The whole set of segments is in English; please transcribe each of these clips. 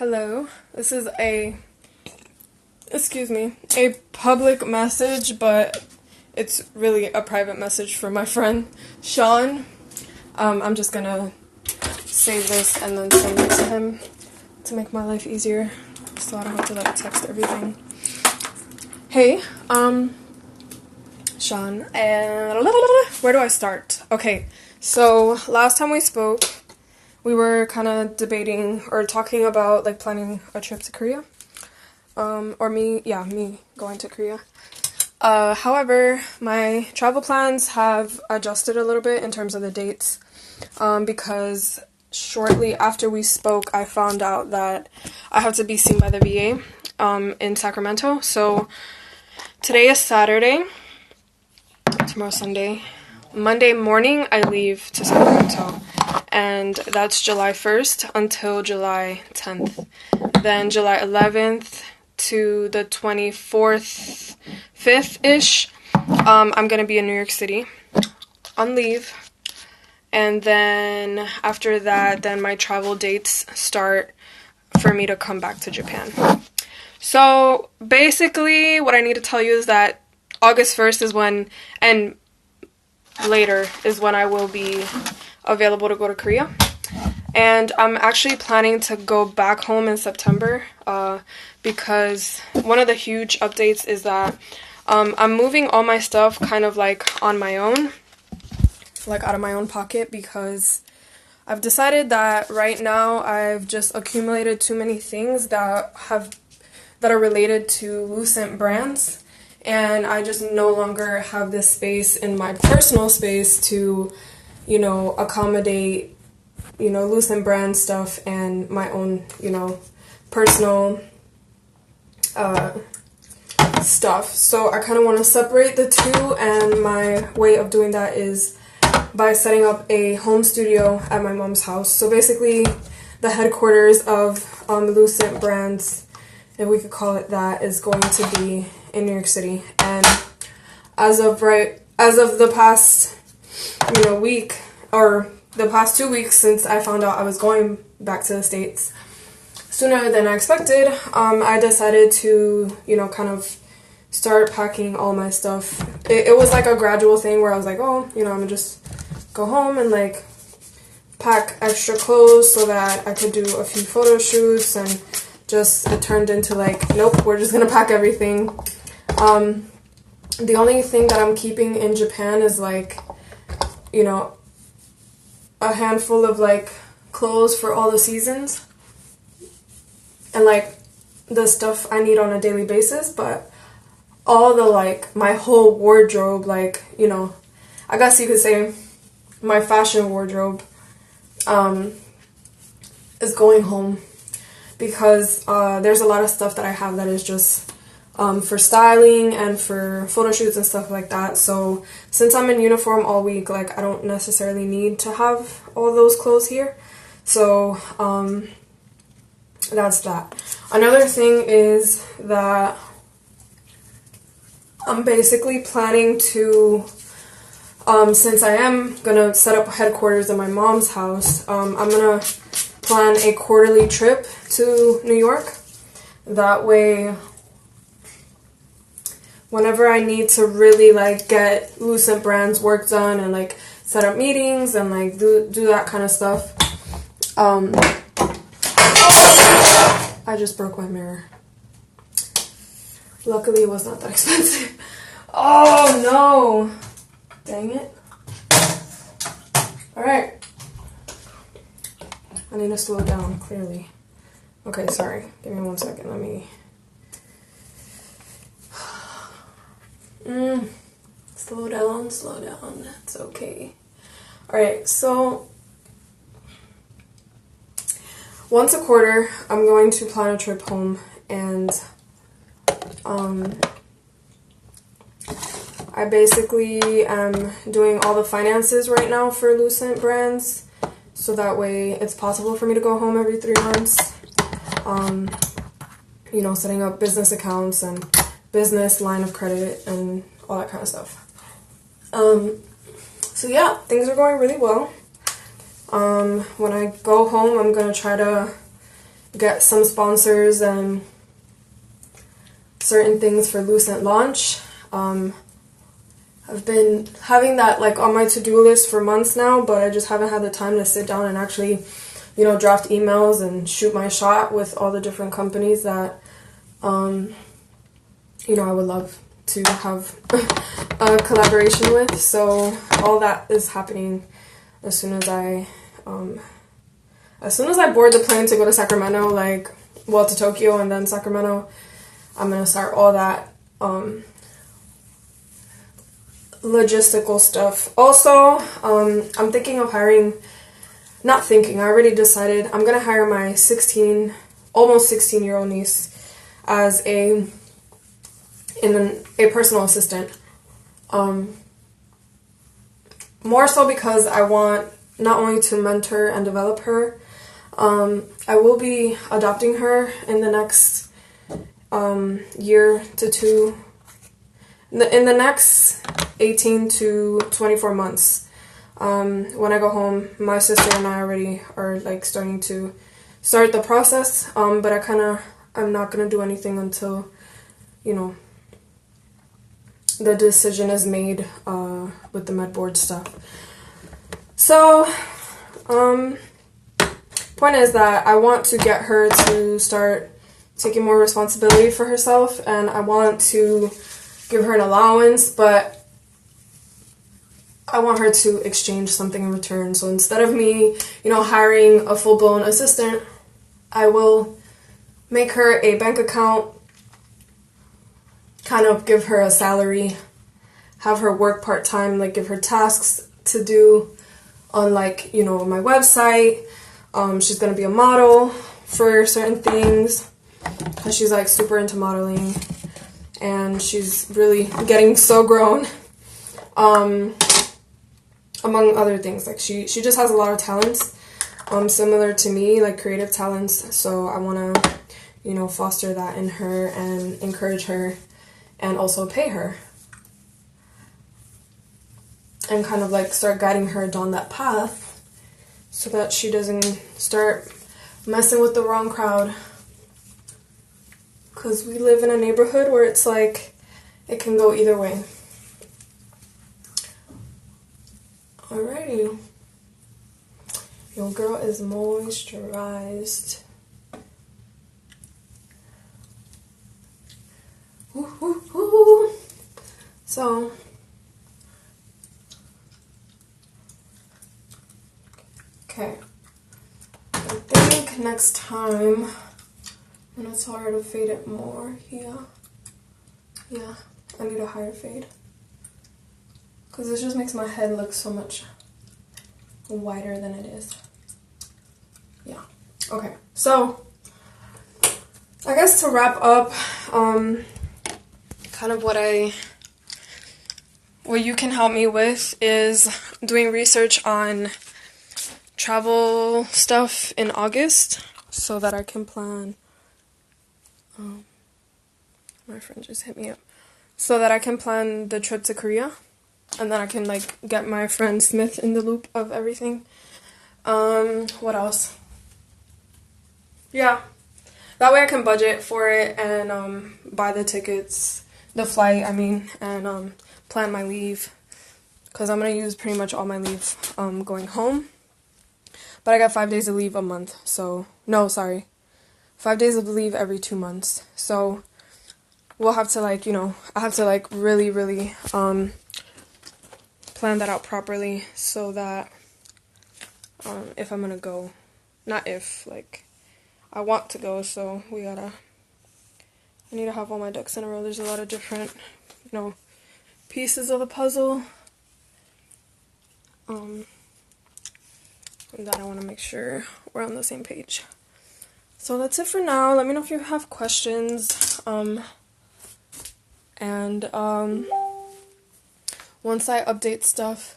Hello. This is a public message, but it's really a private message from my friend Sean. I'm just gonna save this and then send it to him to make my life easier, so I don't have to text everything. Hey, Sean, and where do I start? Okay, so last time we spoke, we were kind of debating or talking about planning a trip to Korea. Me going to Korea. However, my travel plans have adjusted a little bit in terms of the dates, because shortly after we spoke, I found out that I have to be seen by the VA in Sacramento. So today is Saturday, tomorrow's Sunday. Monday morning, I leave to Sacramento, and that's July 1st until July 10th. Then July 11th to the 24th, 5th-ish, I'm going to be in New York City on leave. And then after that, then my travel dates start for me to come back to Japan. So basically, what I need to tell you is that August 1st is when, and later is when I will be available to go to Korea. And I'm actually planning to go back home in September, because one of the huge updates is that I'm moving all my stuff kind of on my own, out of my own pocket, because I've decided that right now I've just accumulated too many things that are related to Lucent brands, and I just no longer have this space in my personal space to, accommodate, Lucent brand stuff and my own, personal stuff. So I kind of want to separate the two, and my way of doing that is by setting up a home studio at my mom's house. So basically, the headquarters of Lucent brands, if we could call it that, is going to be in New York City. And as of the past week, or the past 2 weeks since I found out I was going back to the States sooner than I expected, I decided to kind of start packing all my stuff. It was a gradual thing where I was I'm gonna just go home and pack extra clothes so that I could do a few photo shoots, and just it turned into nope, we're just gonna pack everything. The only thing that I'm keeping in Japan is a handful of clothes for all the seasons, and the stuff I need on a daily basis. But all the my whole wardrobe, I guess you could say my fashion wardrobe, is going home, because there's a lot of stuff that I have that is just for styling and for photo shoots and stuff like that. So since I'm in uniform all week, I don't necessarily need to have all those clothes here. So that's that. Another thing is that I'm basically planning to, since I am gonna set up headquarters in my mom's house, I'm gonna plan a quarterly trip to New York. That way, whenever I need to really get Lucent brands work done and set up meetings and do that kind of stuff. I just broke my mirror. Luckily, it was not that expensive. Oh no! Dang it. Alright. I need to slow down, clearly. Okay, sorry. Give me 1 second. Let me... Slow down. That's okay. Alright, so... once a quarter, I'm going to plan a trip home, and I basically am doing all the finances right now for Lucent brands, so that way it's possible for me to go home every 3 months. Setting up business accounts and business line of credit and all that kind of stuff. So yeah, things are going really well. When I go home, I'm gonna try to get some sponsors and certain things for Lucent launch. I've been having that like on my to-do list for months now, but I just haven't had the time to sit down and actually, you know, draft emails and shoot my shot with all the different companies that, you know, I would love to have a collaboration with. So all that is happening as soon as I board the plane to go to Sacramento, like, well, to Tokyo and then Sacramento. I'm gonna start all that logistical stuff. Also, I'm thinking of hiring, not thinking, I already decided, I'm gonna hire my almost 16-year-old niece as a personal assistant. More so because I want not only to mentor and develop her, I will be adopting her in the next year to two, in the next 18 to 24 months. When I go home, my sister and I already are like starting to start the process, but I'm not gonna do anything until, you know, the decision is made with the med board stuff. So, point is that I want to get her to start taking more responsibility for herself, and I want to give her an allowance, but I want her to exchange something in return. So instead of me, you know, hiring a full-blown assistant, I will make her a bank account, kind of give her a salary, have her work part-time, like give her tasks to do on, like, you know, my website. She's gonna be a model for certain things because she's like super into modeling and she's really getting so grown. Among other things, like she just has a lot of talents, similar to me, like creative talents. So I want to, you know, foster that in her and encourage her and also pay her and kind of like start guiding her down that path so that she doesn't start messing with the wrong crowd. Because we live in a neighborhood where it's like it can go either way. Alrighty. Your girl is moisturized. Ooh, ooh, ooh. So, okay. I think next time I'm gonna tell her to fade it more here. Yeah, I need a higher fade. Because this just makes my head look so much wider than it is. Yeah. Okay. So, I guess to wrap up, kind of what you can help me with is doing research on travel stuff in August so that I can plan. My friend just hit me up. So that I can plan the trip to Korea. And then I can, like, get my friend Smith in the loop of everything. What else? Yeah. That way I can budget for it and, buy the tickets, the flight, I mean, and, plan my leave. Because I'm going to use pretty much all my leave, going home. But I got 5 days of leave a month, so, no, sorry. 5 days of leave every 2 months. So, we'll have to, like, you know, I have to, like, really, really, plan that out properly so that if I'm gonna go, not if, like, I want to go, so I need to have all my ducks in a row. There's a lot of different, you know, pieces of the puzzle that I want to make sure we're on the same page. So that's it for now. Let me know if you have questions, and once I update stuff,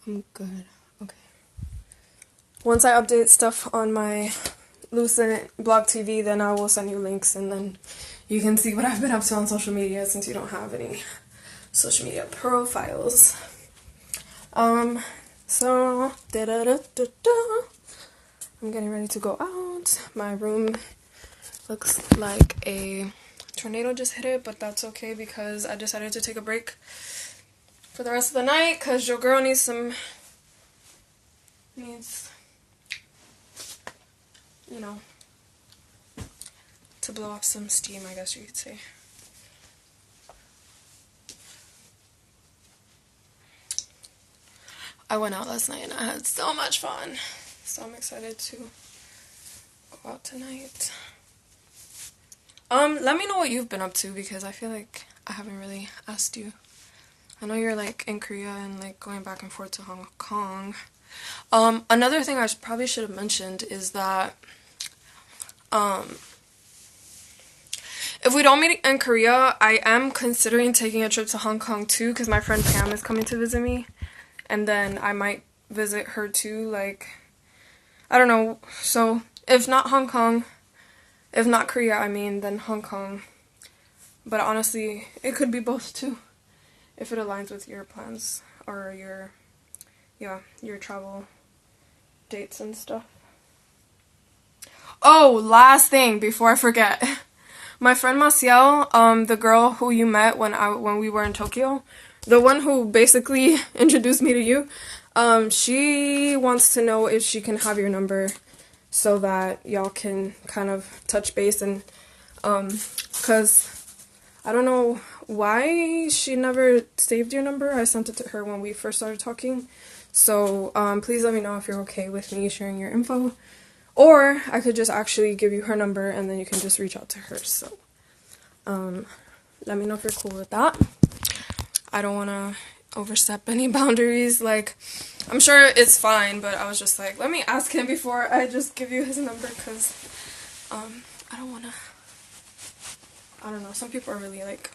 I'm good. Okay. Once I update stuff on my Lucent Blog TV, then I will send you links, and then you can see what I've been up to on social media since you don't have any social media profiles. So, I'm getting ready to go out. My room looks like a tornado just hit it, but that's okay because I decided to take a break for the rest of the night because your girl needs, you know, to blow off some steam, I guess you could say. I went out last night and I had so much fun. So I'm excited to go out tonight. Let me know what you've been up to because I feel like I haven't really asked you. I know you're like in Korea and like going back and forth to Hong Kong. Another thing I probably should have mentioned is that if we don't meet in Korea, I am considering taking a trip to Hong Kong too because my friend Pam is coming to visit me. And then I might visit her too, like, I don't know. So, if not Hong Kong, if not Korea, I mean, then Hong Kong. But honestly, it could be both too, if it aligns with your plans or your travel dates and stuff. Oh, last thing before I forget. My friend Maciel, the girl who you met when we were in Tokyo, the one who basically introduced me to you, she wants to know if she can have your number so that y'all can kind of touch base and, because I don't know why she never saved your number. I sent it to her when we first started talking. So, please let me know if you're okay with me sharing your info. Or I could just actually give you her number and then you can just reach out to her. So, let me know if you're cool with that. I don't want to overstep any boundaries. Like, I'm sure it's fine, but I was just like, let me ask him before I just give you his number, because, I don't want to, I don't know, some people are really, like,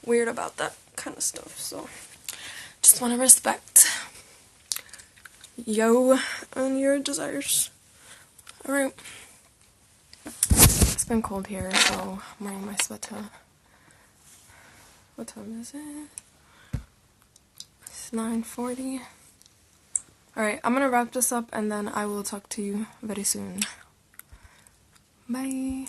weird about that kind of stuff, so, just want to respect yo and your desires. Alright. It's been cold here, so I'm wearing my sweater. What time is it? It's 9:40. Alright, I'm gonna wrap this up and then I will talk to you very soon. Bye.